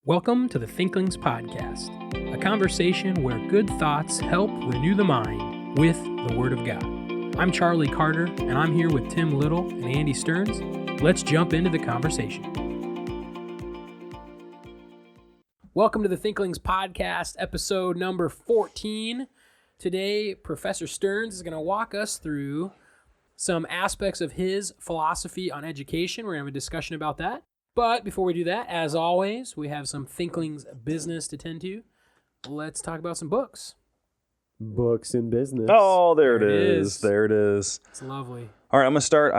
Welcome to the Thinklings podcast, a conversation where good thoughts help renew the mind with the Word of God. I'm Charlie Carter, and I'm here with Tim Little and Andy Stearns. Let's jump into the conversation. Welcome to the Thinklings podcast, episode number 14. Today, Professor Stearns is going to walk us through some aspects of his philosophy on education. We're going to have a discussion about that. But before we do that, as always, we have some Thinklings business to tend to. Let's talk about some books. Books in business. Oh, there it is. There it is. It's lovely. All right, I'm going to start.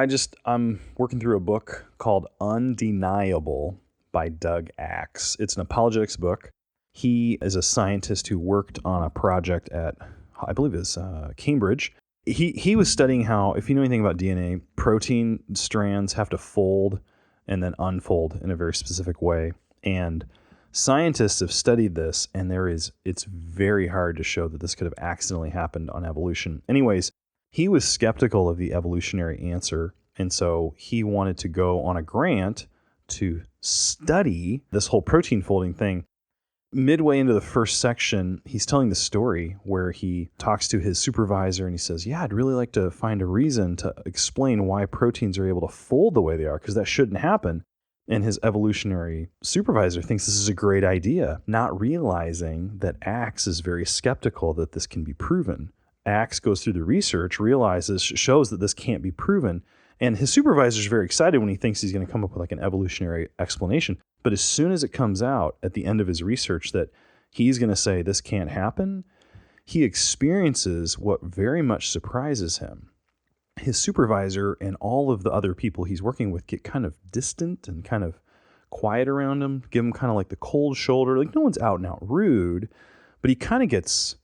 I'm working through a book called Undeniable by Doug Axe. It's an apologetics book. He is a scientist who worked on a project at, I believe it was Cambridge. He was studying how, if you know anything about DNA, protein strands have to fold and then unfold in a very specific way. And scientists have studied this, and it's very hard to show that this could have accidentally happened on evolution. Anyways, he was skeptical of the evolutionary answer, and so he wanted to go on a grant to study this whole protein folding thing. Midway into the first section, he's telling the story where he talks to his supervisor and he says, I'd really like to find a reason to explain why proteins are able to fold the way they are, because that shouldn't happen. And his evolutionary supervisor thinks this is a great idea, not realizing that Axe is very skeptical that this can be proven. Axe goes through the research, shows that this can't be proven. And his supervisor is very excited when he thinks he's going to come up with like an evolutionary explanation. But as soon as it comes out at the end of his research that he's going to say this can't happen, he experiences what very much surprises him. His supervisor and all of the other people he's working with get kind of distant and kind of quiet around him, give him kind of like the cold shoulder. Like no one's out and out rude, but he kind of gets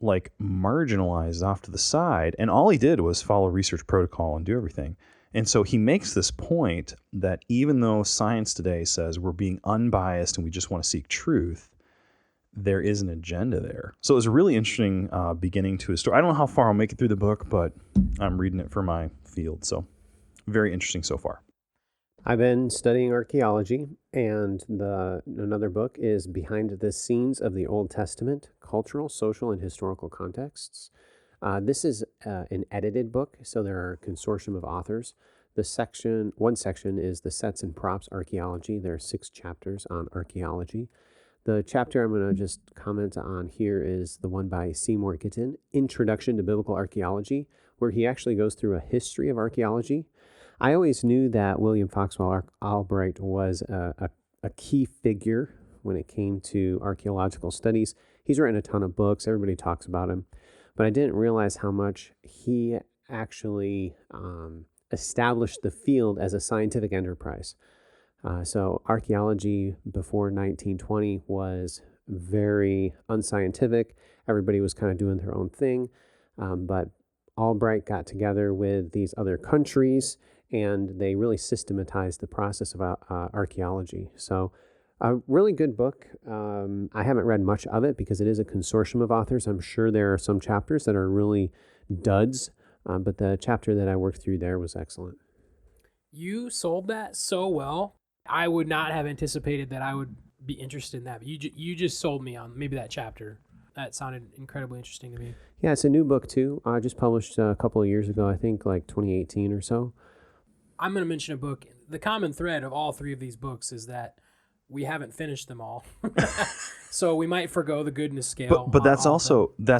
like marginalized off to the side. And all he did was follow research protocol and do everything. And so he makes this point that even though science today says we're being unbiased and we just want to seek truth, there is an agenda there. So it was a really interesting beginning to his story. I don't know how far I'll make it through the book, but I'm reading it for my field. So very interesting so far. I've been studying archaeology, and another book is Behind the Scenes of the Old Testament, Cultural, Social, and Historical Contexts. This is an edited book, so there are a consortium of authors. One section is the Sets and Props Archaeology. There are 6 chapters on archaeology. The chapter I'm going to just comment on here is the one by Seymour Gittin, Introduction to Biblical Archaeology, where he actually goes through a history of archaeology. I always knew that William Foxwell Albright was a key figure when it came to archaeological studies. He's written a ton of books. Everybody talks about him. But I didn't realize how much he actually established the field as a scientific enterprise. So archaeology before 1920 was very unscientific. Everybody was kind of doing their own thing. But Albright got together with these other countries, and they really systematized the process of archaeology. So a really good book. I haven't read much of it because it is a consortium of authors. I'm sure there are some chapters that are really duds, but the chapter that I worked through there was excellent. You sold that so well. I would not have anticipated that I would be interested in that. But you just sold me on maybe that chapter. That sounded incredibly interesting to me. Yeah, it's a new book too. I just published a couple of years ago, I think like 2018 or so. I'm going to mention a book. The common thread of all 3 of these books is that we haven't finished them all. So we might forgo the goodness scale. But that's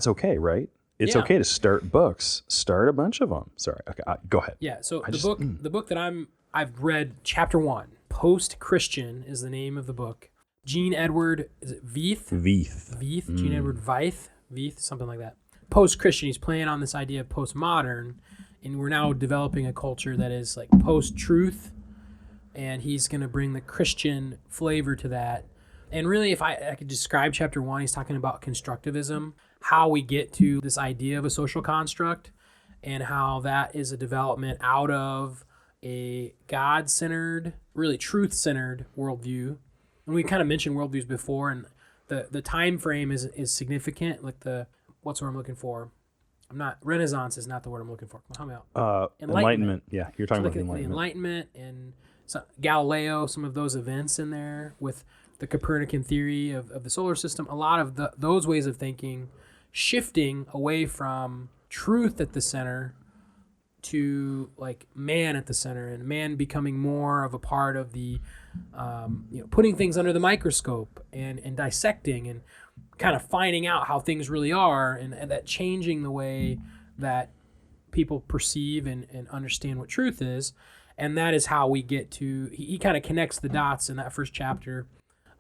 okay, right? It's okay to start books. Start a bunch of them. Sorry. Okay, go ahead. Yeah, so the book that I've read, chapter 1, Post-Christian is the name of the book. Gene Edward, is it Veith? Veith. Gene Edward Veith, something like that. Post-Christian, he's playing on this idea of postmodern, and we're now developing a culture that is like post-truth, and he's going to bring the Christian flavor to that. And really, if I could describe chapter 1, he's talking about constructivism, how we get to this idea of a social construct, and how that is a development out of a God-centered, really truth-centered worldview. And we kind of mentioned worldviews before, and the time frame is significant. Like what's the word I'm looking for? Renaissance is not the word I'm looking for. Help me out. Enlightenment. Yeah, you're talking about the Enlightenment. Enlightenment and Galileo, some of those events in there with the Copernican theory of the solar system, a lot of those ways of thinking, shifting away from truth at the center to like man at the center, and man becoming more of a part of the, putting things under the microscope and dissecting and kind of finding out how things really are, and that changing the way that people perceive and understand what truth is. And that is how we get to, he kind of connects the dots in that first chapter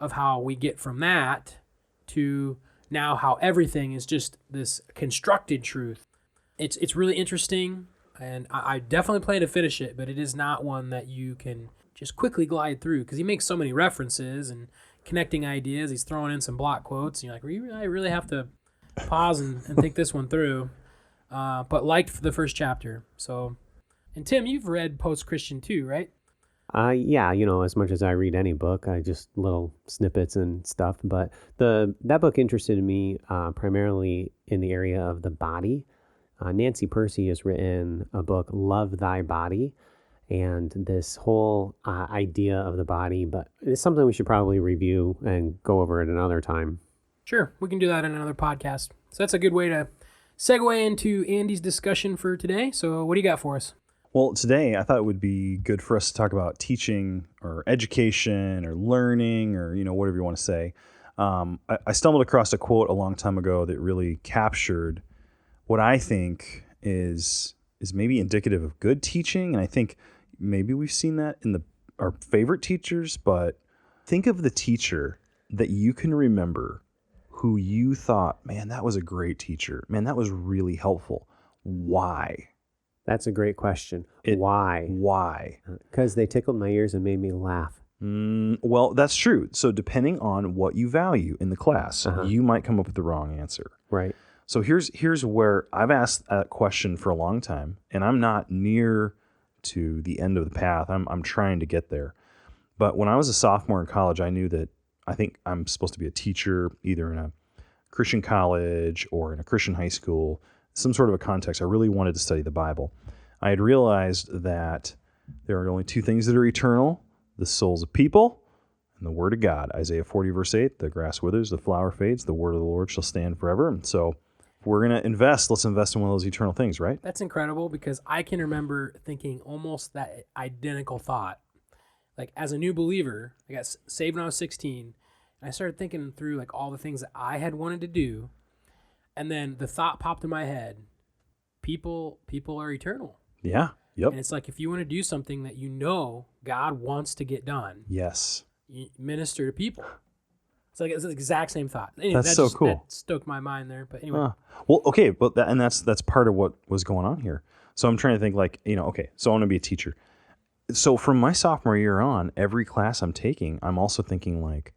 of how we get from that to now how everything is just this constructed truth. It's really interesting, and I definitely plan to finish it, but it is not one that you can just quickly glide through, because he makes so many references and connecting ideas. He's throwing in some block quotes, and you're like, I really have to pause and think this one through. But liked the first chapter. So, and Tim, you've read Post-Christian too, right? Yeah, as much as I read any book, I just little snippets and stuff. But that book interested me primarily in the area of the body. Nancy Percy has written a book, Love Thy Body, and this whole idea of the body. But it's something we should probably review and go over at another time. Sure, we can do that in another podcast. So that's a good way to segue into Andy's discussion for today. So what do you got for us? Well, today I thought it would be good for us to talk about teaching or education or learning or, whatever you want to say. I stumbled across a quote a long time ago that really captured what I think is maybe indicative of good teaching. And I think maybe we've seen that in our favorite teachers, but think of the teacher that you can remember who you thought, man, that was a great teacher. Man, that was really helpful. Why? That's a great question. Why? Why? Because they tickled my ears and made me laugh. Well, that's true. So depending on what you value in the class, you might come up with the wrong answer. Right. So here's where I've asked that question for a long time, and I'm not near to the end of the path. I'm trying to get there. But when I was a sophomore in college, I knew that I think I'm supposed to be a teacher either in a Christian college or in a Christian high school, some sort of a context. I really wanted to study the Bible. I had realized that there are only two things that are eternal: the souls of people and the Word of God. Isaiah 40, verse 8, the grass withers, the flower fades, the word of the Lord shall stand forever. And so if we're going to invest, let's invest in one of those eternal things, right? That's incredible, because I can remember thinking almost that identical thought. Like, as a new believer, I got saved when I was 16, and I started thinking through like all the things that I had wanted to do. And then the thought popped in my head, people are eternal. Yeah. Yep. And it's like, if you want to do something that God wants to get done, yes, you minister to people. It's the exact same thought. Anyway, that's so cool. That stoked my mind there. But anyway. Well, okay, but that's part of what was going on here. So I'm trying to think like, okay, so I want to be a teacher. So from my sophomore year on, every class I'm taking, I'm also thinking like,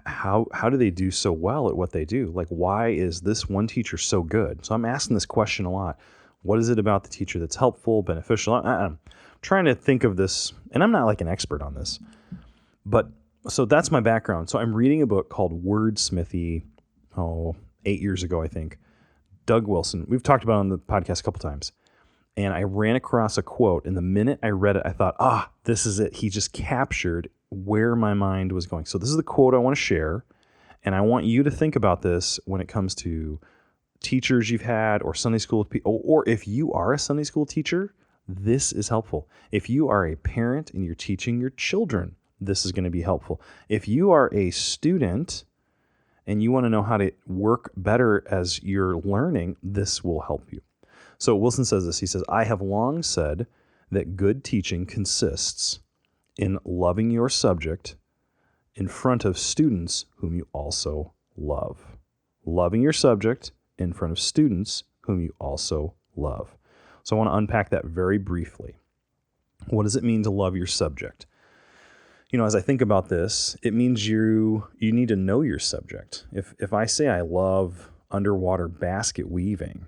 how do they do so well at what they do? Like, why is this one teacher so good? So I'm asking this question a lot. What is it about the teacher that's helpful, beneficial? I'm trying to think of this, and I'm not like an expert on this, but so that's my background. So I'm reading a book called Wordsmithy, 8 years ago, I think. Doug Wilson. We've talked about it on the podcast a couple times. And I ran across a quote, and the minute I read it, I thought, this is it. He just captured where my mind was going. So this is the quote I want to share, and I want you to think about this when it comes to teachers you've had or Sunday school people, or if you are a Sunday school teacher, this is helpful. If you are a parent and you're teaching your children, this is going to be helpful. If you are a student and you want to know how to work better as you're learning, this will help you. So Wilson says this. He says, I have long said that good teaching consists in loving your subject in front of students whom you also love. Loving your subject in front of students whom you also love. So I want to unpack that very briefly. What does it mean to love your subject? As I think about this, it means you need to know your subject. If I say I love underwater basket weaving,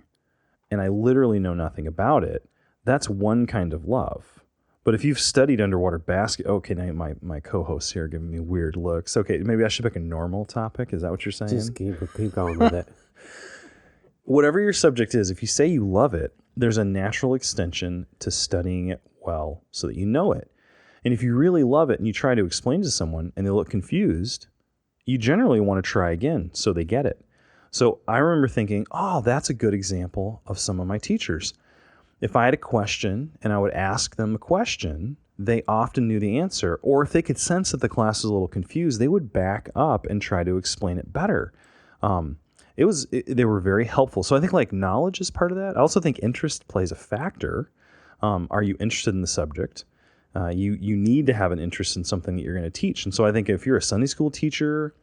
and I literally know nothing about it, that's one kind of love. But if you've studied underwater basket, okay, now my co-hosts here are giving me weird looks. Okay, maybe I should pick a normal topic. Is that what you're saying? Just keep going with it. Whatever your subject is, if you say you love it, there's a natural extension to studying it well so that you know it. And if you really love it and you try to explain to someone and they look confused, you generally want to try again so they get it. So I remember thinking, oh, that's a good example of some of my teachers. If I had a question and I would ask them a question, they often knew the answer. Or if they could sense that the class was a little confused, they would back up and try to explain it better. They were very helpful. So I think like knowledge is part of that. I also think interest plays a factor. Are you interested in the subject? You need to have an interest in something that you're going to teach. And so I think if you're a Sunday school teacher,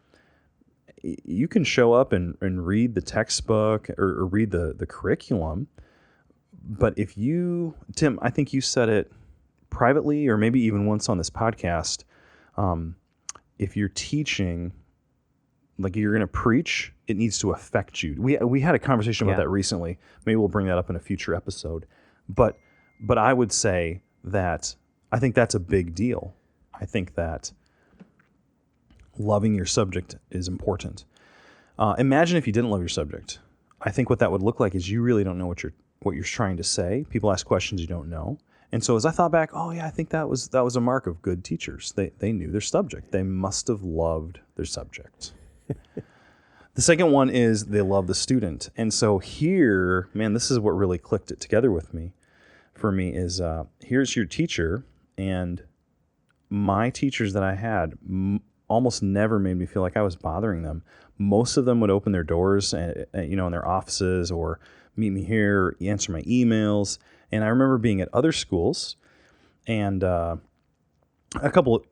you can show up and read the textbook or read the curriculum. But if you, Tim, I think you said it privately or maybe even once on this podcast, if you're teaching, like you're going to preach, it needs to affect you. We had a conversation about that recently. Maybe we'll bring that up in a future episode. But I would say that I think that's a big deal. I think that loving your subject is important. Imagine if you didn't love your subject. I think what that would look like is you really don't know what you're trying to say. People ask questions you don't know. And so as I thought back, oh yeah, I think that was a mark of good teachers. They knew their subject. They must have loved their subject. The second one is they love the student. And so here, man, this is what really clicked it together for me is here's your teacher, and my teachers that I had almost never made me feel like I was bothering them. Most of them would open their doors, in their offices or meet me here, answer my emails. And I remember being at other schools and a couple,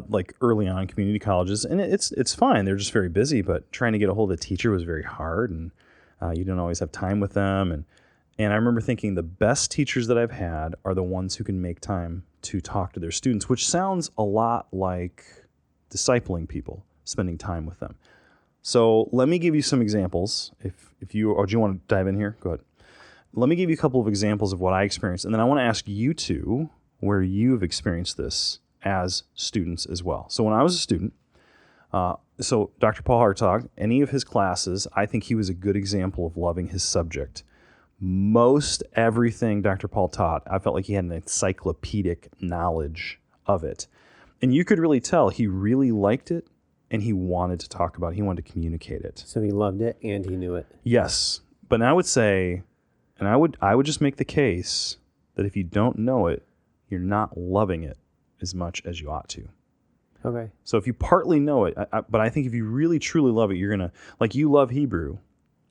like early on community colleges, and it's fine. They're just very busy, but trying to get a hold of a teacher was very hard, and you don't always have time with them. And I remember thinking the best teachers that I've had are the ones who can make time to talk to their students, which sounds a lot like discipling people, spending time with them. So let me give you some examples. If you, or do you want to dive in here? Go ahead. Let me give you a couple of examples of what I experienced, and then I want to ask you two where you've experienced this as students as well. So when I was a student, so Dr. Paul Hartog, any of his classes, I think he was a good example of loving his subject. Most everything Dr. Paul taught, I felt like he had an encyclopedic knowledge of it. And you could really tell he really liked it and he wanted to talk about it. He wanted to communicate it. So he loved it and he knew it. Yes. But I would say, and I would just make the case that if you don't know it, you're not loving it as much as you ought to. Okay. So if you partly know it, but I think if you really truly love it, you're going to, like you love Hebrew,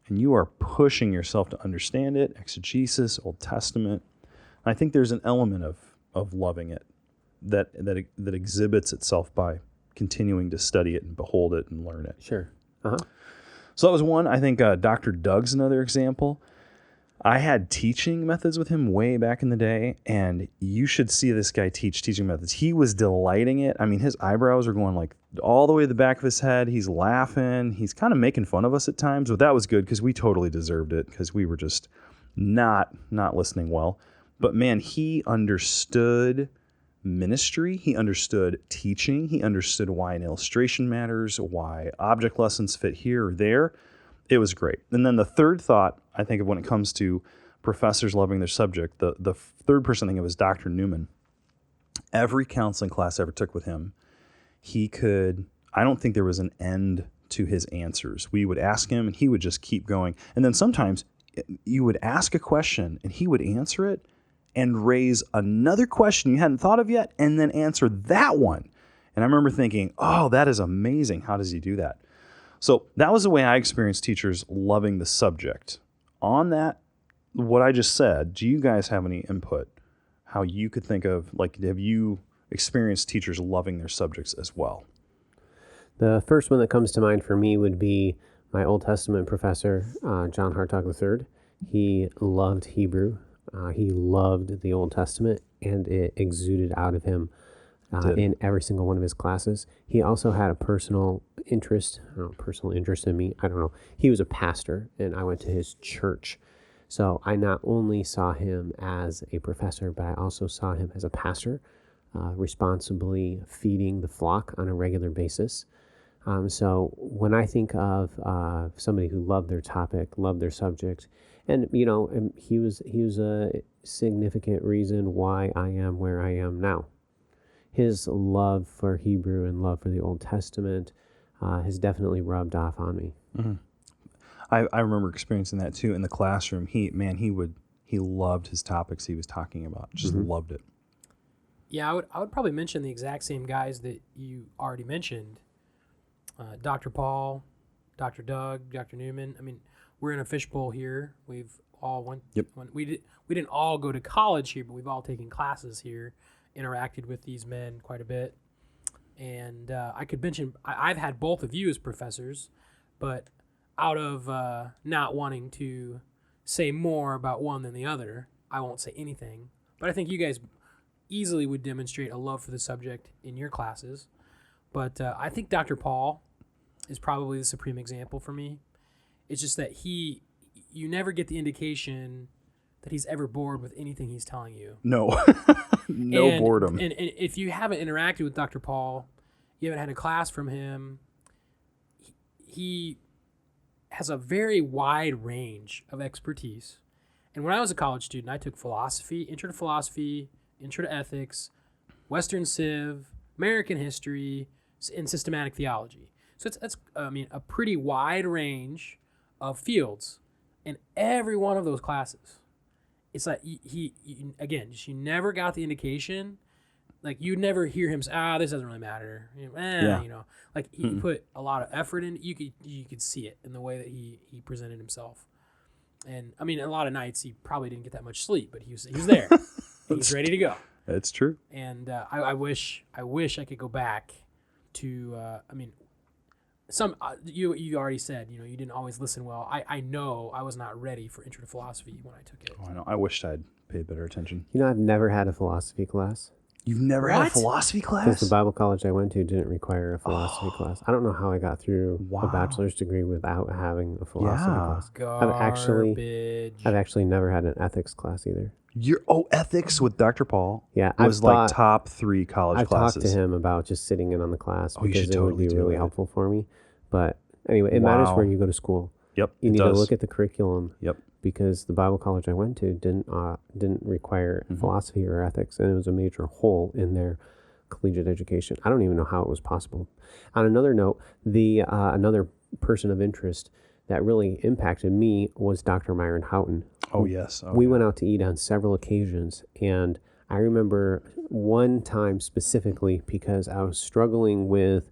and you are pushing yourself to understand it, exegesis, Old Testament. I think there's an element of loving it that exhibits itself by continuing to study it and behold it and learn it. Sure. Uh-huh. So that was one. I think Dr. Doug's another example. I had teaching methods with him way back in the day, and you should see this guy teach teaching methods. He was delighting it. I mean, his eyebrows are going like all the way to the back of his head. He's laughing. He's kind of making fun of us at times, but that was good because we totally deserved it because we were just not listening well. But man, he understood ministry. He understood teaching. He understood why an illustration matters, why object lessons fit here or there. It was great. And then the third thought I think of when it comes to professors loving their subject, the third person I think of is Dr. Newman. Every counseling class I ever took with him, I don't think there was an end to his answers. We would ask him and he would just keep going. And then sometimes you would ask a question and he would answer it and raise another question you hadn't thought of yet and then answer that one. And I remember thinking, oh, that is amazing. How does he do that? So that was the way I experienced teachers loving the subject. On that, what I just said, do you guys have any input? How you could think of, like, have you experienced teachers loving their subjects as well? The first one that comes to mind for me would be my Old Testament professor, John Hartog III. He loved Hebrew. He loved the Old Testament, and it exuded out of him in every single one of his classes. He also had a personal interest in me. I don't know. He was a pastor, and I went to his church. So I not only saw him as a professor, but I also saw him as a pastor, responsibly feeding the flock on a regular basis. So when I think of somebody who loved their topic, loved their subject, and he was a significant reason why I am where I am now. his love for Hebrew and love for the Old Testament has definitely rubbed off on me. Mm-hmm. I remember experiencing that too in the classroom. He loved his topics he was talking about. Just loved it. Yeah, I would probably mention the exact same guys that you already mentioned. Dr. Paul, Dr. Doug, Dr. Newman. I mean, we're in a fishbowl here. We've all went. Yep. We didn't all go to college here, but we've all taken classes here, interacted with these men quite a bit. And I could mention I've had both of you as professors, but out of not wanting to say more about one than the other, I won't say anything. But I think you guys easily would demonstrate a love for the subject in your classes. But I think Dr. Paul is probably the supreme example for me. It's just that you never get the indication that he's ever bored with anything he's telling you. No. No boredom. And if you haven't interacted with Dr. Paul, you haven't had a class from him, he has a very wide range of expertise. And when I was a college student, I took philosophy, intro to ethics, Western Civ, American history, and systematic theology. So it's a pretty wide range of fields in every one of those classes. It's like he you never got the indication. Like, you'd never hear him say, this doesn't really matter. Like, he put a lot of effort in. You could see it in the way that he presented himself. And I mean, a lot of nights he probably didn't get that much sleep, but he was there. He was ready to go. That's true. And I wish I could go back to. You already said you didn't always listen well. I know I was not ready for Intro to Philosophy when I took it. Oh, I know. I wished I'd paid better attention. I've never had a philosophy class. You've never had a philosophy class? Because the Bible college I went to didn't require a philosophy class. I don't know how I got through a bachelor's degree without having a philosophy class. Garbage. I've actually never had an ethics class either. Ethics with Dr. Paul? Yeah, was like top 3 college classes. I've talked to him about just sitting in on the class because it totally would be really helpful for me. But anyway, it matters where you go to school. Yep, you need to look at the curriculum. Yep. Because the Bible college I went to didn't require philosophy or ethics, and it was a major hole in their collegiate education. I don't even know how it was possible. On another note, another person of interest that really impacted me was Dr. Myron Houghton. Oh, yes. We went out to eat on several occasions, and I remember one time specifically because I was struggling with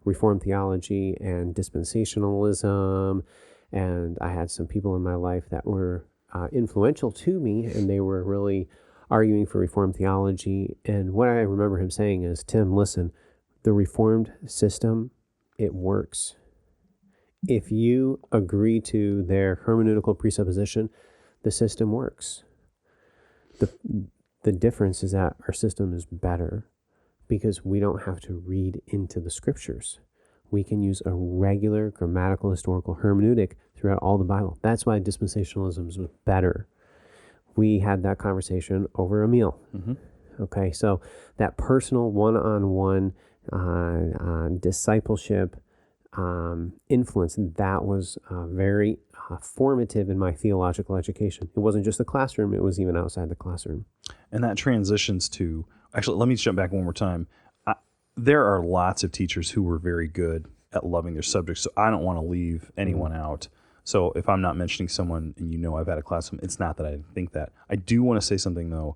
Reformed theology and dispensationalism, and I had some people in my life that were influential to me, and they were really arguing for Reformed theology. And what I remember him saying is, Tim, listen, the Reformed system, it works. If you agree to their hermeneutical presupposition, the system works. The difference is that our system is better because we don't have to read into the scriptures. We can use a regular grammatical historical hermeneutic throughout all the Bible. That's why dispensationalism is better. We had that conversation over a meal. Okay, so that personal one-on-one discipleship influence, that was very formative in my theological education. It wasn't just the classroom, it was even outside the classroom. And that transitions to, actually, let me jump back one more time. There are lots of teachers who were very good at loving their subjects, so I don't want to leave anyone out. So if I'm not mentioning someone and I've had a class, it's not that I think that. I do want to say something, though.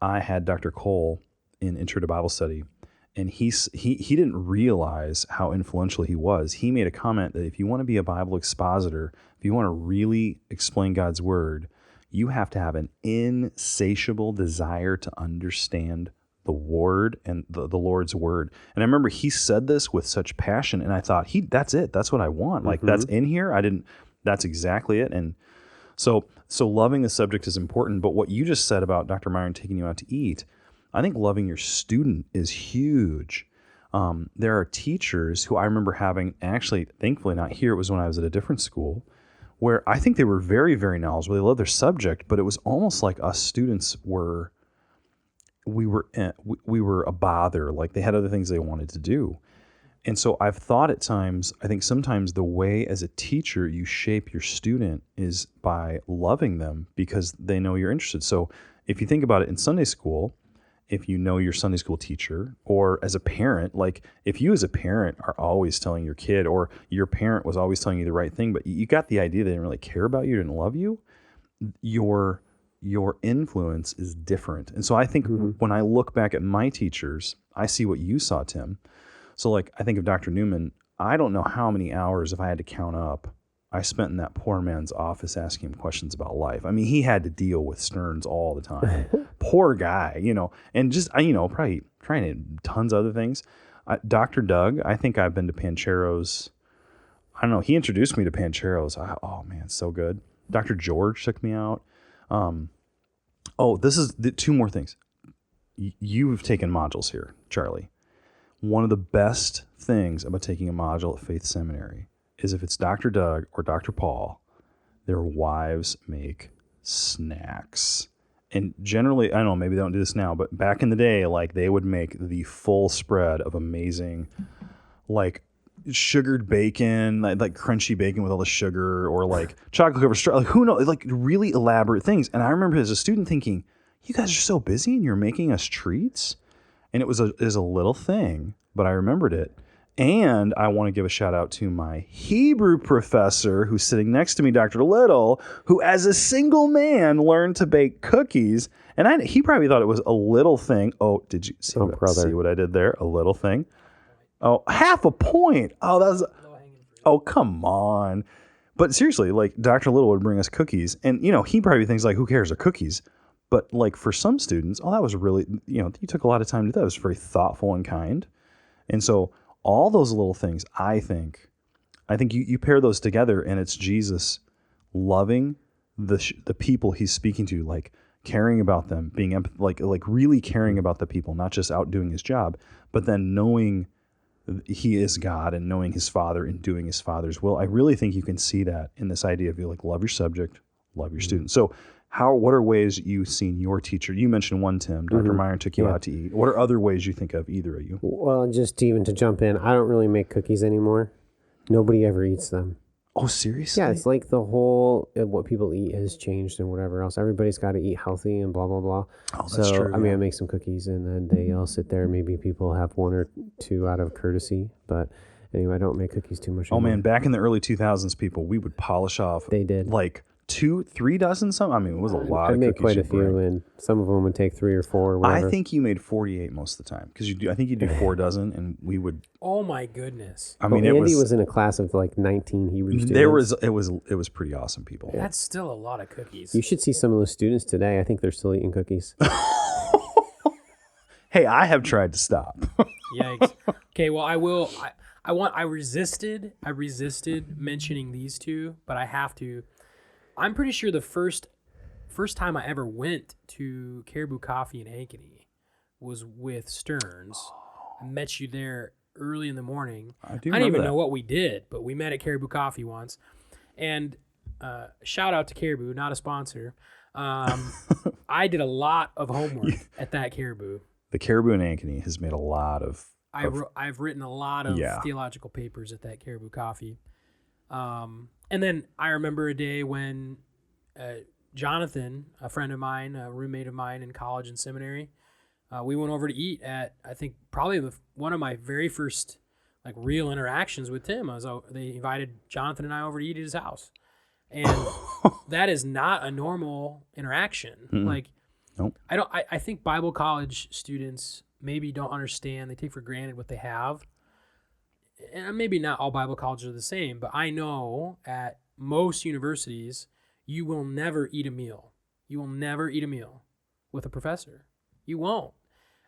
I had Dr. Cole in Intro to Bible Study, and he didn't realize how influential he was. He made a comment that if you want to be a Bible expositor, if you want to really explain God's Word, you have to have an insatiable desire to understand the Word and the Lord's Word. And I remember he said this with such passion, and I thought, that's it. That's what I want. Like, that's in here. That's exactly it. And so loving the subject is important. But what you just said about Dr. Myron taking you out to eat, I think loving your student is huge. There are teachers who I remember having, actually, thankfully not here, it was when I was at a different school, where I think they were very, very knowledgeable. They loved their subject, but it was almost like us students were a bother. Like, they had other things they wanted to do. And so I've thought at times, I think sometimes the way as a teacher you shape your student is by loving them because they know you're interested. So if you think about it in Sunday school, if you know your Sunday school teacher, or as a parent, like if you as a parent are always telling your kid, or your parent was always telling you the right thing, but you got the idea they didn't really care about you, didn't love you, your influence is different. And so I think when I look back at my teachers, I see what you saw, Tim. So like I think of Dr. Newman, I don't know how many hours, if I had to count up, I spent in that poor man's office asking him questions about life. I mean, he had to deal with Stearns all the time. Poor guy, and just, probably trying tons of other things. Dr. Doug, I think I've been to Pancheros. I don't know. He introduced me to Pancheros. Oh man, so good. Dr. George took me out. This is two more things. You've taken modules here, Charlie. One of the best things about taking a module at Faith Seminary is if it's Dr. Doug or Dr. Paul, their wives make snacks. And generally, I don't know, maybe they don't do this now, but back in the day, like they would make the full spread of amazing, like sugared bacon, like crunchy bacon with all the sugar, or like chocolate covered straw, like who knows, like really elaborate things. And I remember as a student thinking, you guys are so busy and you're making us treats. And it was a little thing, but I remembered it. And I want to give a shout out to my Hebrew professor who's sitting next to me, Dr. Little, who as a single man learned to bake cookies. And he probably thought it was a little thing. Oh, did you see, see what I did there? A little thing. Oh, half a point. Oh, that was. Oh, come on. But seriously, like Dr. Little would bring us cookies. And, he probably thinks like, who cares, they're cookies. But like for some students, that was really, you took a lot of time to do that. It was very thoughtful and kind. And so all those little things, I think you pair those together, and it's Jesus loving the people he's speaking to, like caring about them, being like really caring about the people, not just out doing his job, but then knowing he is God and knowing his Father and doing his Father's will. I really think you can see that in this idea of love your subject, love your students. So what are ways you've seen your teacher? You mentioned one, Tim. Dr. Meyer took you out to eat. What are other ways you think of, either of you? Well, just even to jump in, I don't really make cookies anymore. Nobody ever eats them. Oh, seriously? Yeah, it's like the whole what people eat has changed and whatever else. Everybody's got to eat healthy and blah, blah, blah. Oh, that's true. I mean, I make some cookies and then they all sit there. Maybe people have one or two out of courtesy. But anyway, I don't make cookies too much anymore. Oh, man, back in the early 2000s, we would polish off. They did. Like 2-3 dozen something. I mean, it was a lot of cookies. I made quite a few, and some of them would take 3 or 4 or whatever. I think you made 48 most of the time, because I think you do 4 dozen, and we would. Oh my goodness! I mean, Andy was in a class of like 19 Hebrew students. It was pretty awesome, people. Yeah. That's still a lot of cookies. You should see some of those students today. I think they're still eating cookies. Hey, I have tried to stop. Yikes. Okay, well, I will. I resisted mentioning these two, but I have to. I'm pretty sure the first time I ever went to Caribou Coffee in Ankeny was with Stearns. I met you there early in the morning. I don't even know what we did, but we met at Caribou Coffee once. And shout out to Caribou, not a sponsor. I did a lot of homework at that Caribou. The Caribou in Ankeny has made a lot of. I've written a lot of theological papers at that Caribou Coffee. And then I remember a day when Jonathan, a friend of mine, a roommate of mine in college and seminary, we went over to eat at, I think, probably one of my very first like real interactions with Tim. They invited Jonathan and I over to eat at his house. And that is not a normal interaction. Mm-mm. Like, nope. I think Bible college students maybe don't understand. They take for granted what they have. And maybe not all Bible colleges are the same, but I know at most universities, you will never eat a meal. You will never eat a meal with a professor. You won't.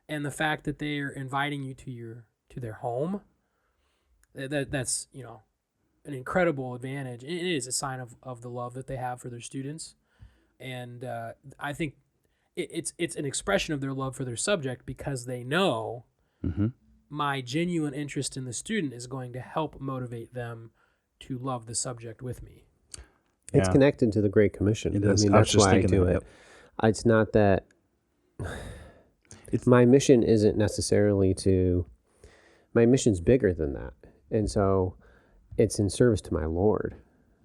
And the fact that they are inviting you to their home, that's an incredible advantage. It is a sign of the love that they have for their students, and I think it's an expression of their love for their subject, because they know. Mm-hmm. My genuine interest in the student is going to help motivate them to love the subject with me. It's connected to the Great Commission. It is. I mean, that's why I do it. Yep. It's not that my mission isn't necessarily my mission's bigger than that. And so it's in service to my Lord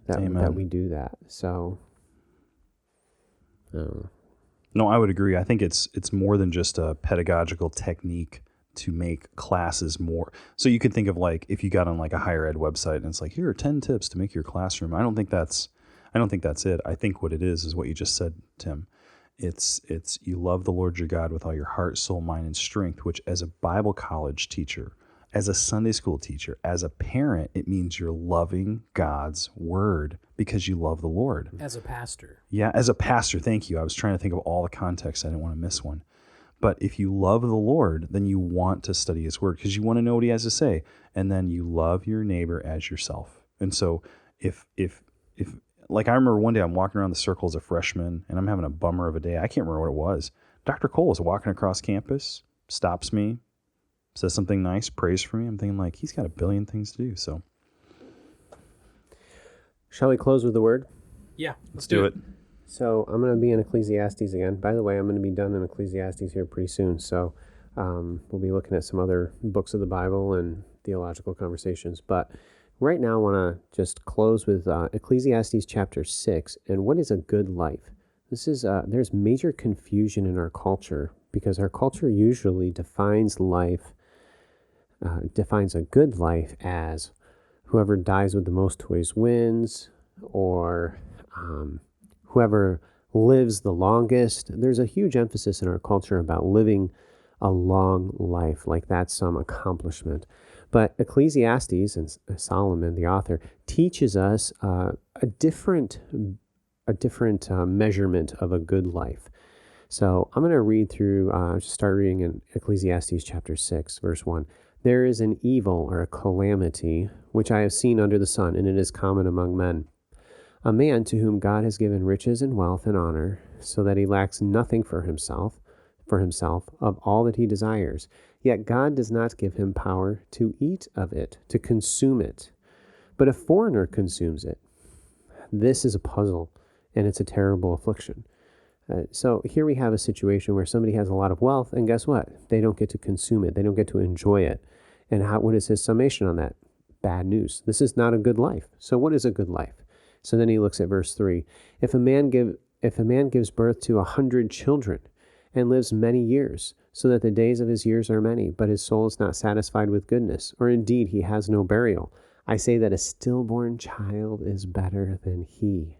that we do that. So, No, I would agree. I think it's more than just a pedagogical technique to make classes more. So you could think of like if you got on like a higher ed website and it's like, here are 10 tips to make your classroom. I don't think that's it. I think what it is what you just said, Tim. It's you love the Lord your God with all your heart, soul, mind, and strength, which as a Bible college teacher, as a Sunday school teacher, as a parent, it means you're loving God's word because you love the Lord. As a pastor. Yeah, as a pastor, thank you. I was trying to think of all the context. I didn't want to miss one. But if you love the Lord, then you want to study his word because you want to know what he has to say. And then you love your neighbor as yourself. And so if like I remember one day I'm walking around the circle as a freshman and I'm having a bummer of a day. I can't remember what it was. Dr. Cole is walking across campus, stops me, says something nice, prays for me. I'm thinking like, he's got a billion things to do. So Shall we close with the word? Yeah, let's do it. So I'm going to be in Ecclesiastes again. By the way, I'm going to be done in Ecclesiastes here pretty soon. So we'll be looking at some other books of the Bible and theological conversations. But right now I want to just close with Ecclesiastes chapter 6 and what is a good life. This is there's major confusion in our culture because our culture usually defines a good life as whoever dies with the most toys wins, or whoever lives the longest. There's a huge emphasis in our culture about living a long life, like that's some accomplishment. But Ecclesiastes and Solomon, the author, teaches us a different measurement of a good life. So I'm going to read through, just start reading in Ecclesiastes chapter 6, verse 1. There is an evil or a calamity which I have seen under the sun, and it is common among men. A man to whom God has given riches and wealth and honor, so that he lacks nothing for himself of all that he desires. Yet God does not give him power to eat of it, to consume it. But a foreigner consumes it. This is a puzzle, and it's a terrible affliction. So here we have a situation where somebody has a lot of wealth, and guess what? They don't get to consume it. They don't get to enjoy it. And what is his summation on that? Bad news. This is not a good life. So what is a good life? So then he looks at verse 3. If a man gives birth to 100 children and lives many years, so that the days of his years are many, but his soul is not satisfied with goodness, or indeed he has no burial, I say that a stillborn child is better than he.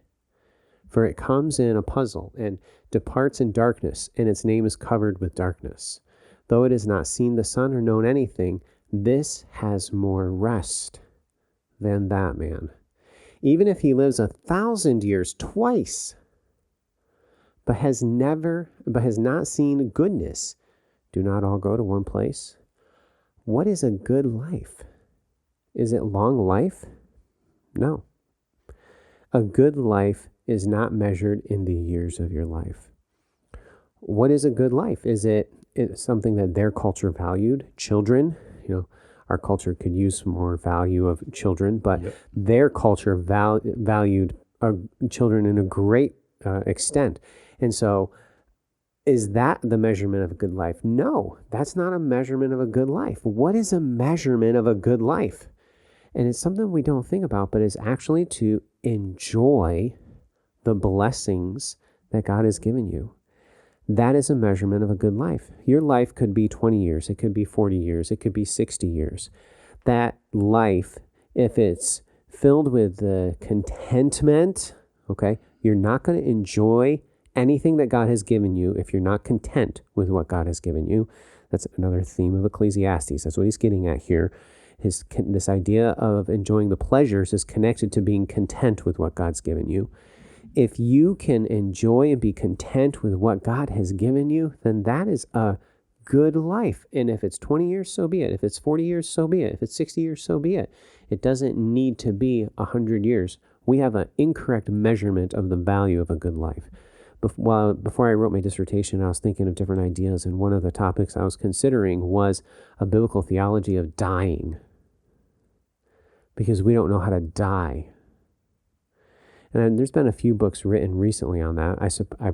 For it comes in a puzzle and departs in darkness, and its name is covered with darkness. Though it has not seen the sun or known anything, this has more rest than that man. Even if he lives 1,000 years twice, but has not seen goodness, do not all go to one place? What is a good life? Is it long life? No. A good life is not measured in the years of your life. What is a good life? Is it something that their culture valued? Children, our culture could use some more value of children, but their culture valued children in a great extent. And so is that the measurement of a good life? No, that's not a measurement of a good life. What is a measurement of a good life? And it's something we don't think about, but it's actually to enjoy the blessings that God has given you. That is a measurement of a good life. Your life could be 20 years. It could be 40 years. It could be 60 years. That life, if it's filled with the contentment, okay, you're not going to enjoy anything that God has given you if you're not content with what God has given you. That's another theme of Ecclesiastes. That's what he's getting at here. This idea of enjoying the pleasures is connected to being content with what God's given you. If you can enjoy and be content with what God has given you, then that is a good life. And if it's 20 years, so be it. If it's 40 years, so be it. If it's 60 years, so be it. It doesn't need to be 100 years. We have an incorrect measurement of the value of a good life. Before I wrote my dissertation, I was thinking of different ideas, and one of the topics I was considering was a biblical theology of dying, because we don't know how to die. And there's been a few books written recently on that. I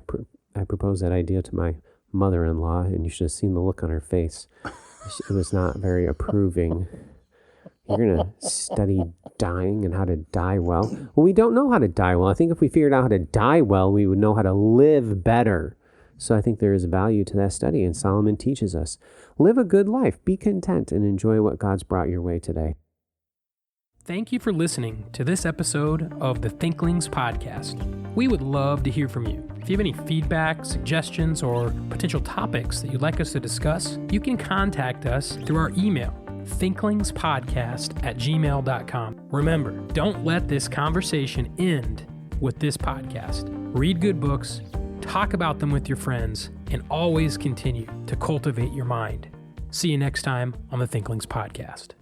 proposed that idea to my mother-in-law, and you should have seen the look on her face. It was not very approving. You're going to study dying and how to die well. Well, we don't know how to die well. I think if we figured out how to die well, we would know how to live better. So I think there is value to that study, and Solomon teaches us, live a good life, be content, and enjoy what God's brought your way today. Thank you for listening to this episode of the Thinklings podcast. We would love to hear from you. If you have any feedback, suggestions, or potential topics that you'd like us to discuss, you can contact us through our email, thinklingspodcast@gmail.com. Remember, don't let this conversation end with this podcast. Read good books, talk about them with your friends, and always continue to cultivate your mind. See you next time on the Thinklings podcast.